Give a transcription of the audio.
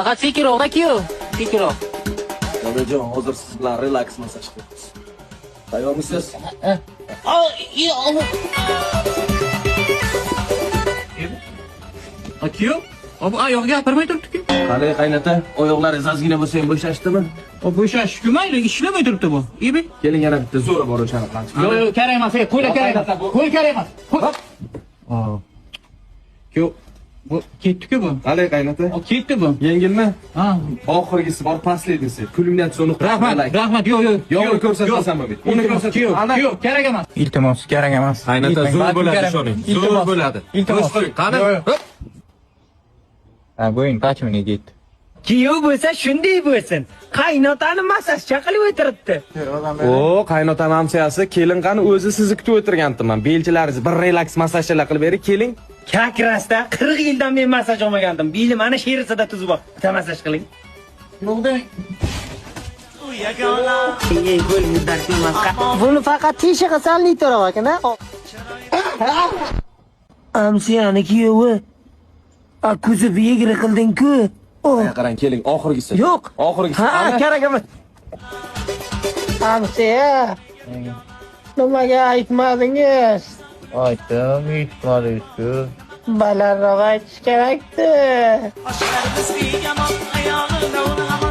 Faqat sekinroq aka, sekinroq. Dadajon, hozir siz bilan relaks massaj qilamiz. Tayyormisiz? Aka, bu oyoq gapirmay turibdi-ku. Qani qaynota, oyoqlaringiz ozgina bo'lsa ham bo'shashdimi? Bo'shash-ku mayli, ishlamay turibdi bu. Ibi. Keling yana bitta zo'ra bor o'shani qilamiz. Yo'q, kerak emas, qo'yla kerak emas. Qo'y kerak emas. Yo'q, bu ketdi-ku bu. Qani qaynota? Ketdi bu. Yengilmi? Ha. Oxirgisi bor, pastligisi. Kulminatsiyoni Rahmat, yo'q. Yo'qni ko'rsatmasammi men? Uni ko'rsatib, yo'q, kerak emas. Iltimos, kerak emas. Qaynota zo'r bo'ladi ishoning. Zo'r bo'ladi. Iltimos. Qani? Ha, bo'yin pachmini ketdi. Kuyov bo'lsa shunday bo'lsin. Qaynotani massajcha qilib o'tiribdi. O, qaynota mamsiyasi, kelin qani o'zi sizni kutib o'tirgandim. Belchilaringizni bir relaks massajlar qilib bering, keling. Kakrasda 40 yildan men massaj olmagandim. Belim mana sherisida tuzib bor. Bitta massaj qiling. Buni faqat teshig'i salli turib ekan-a. Amsiyani kuyovi. Akuzi yegri qilding-ku. Qarang, keling, oxirgisi. Yo'q. Oxirgisi. Ha, kerak emas. Amsiya. Nimaga aytmadingiz? Aytdim, aytmadingiz-ku. Balandroq aytish kerakdi. Aşklar biz bir yaman ayağına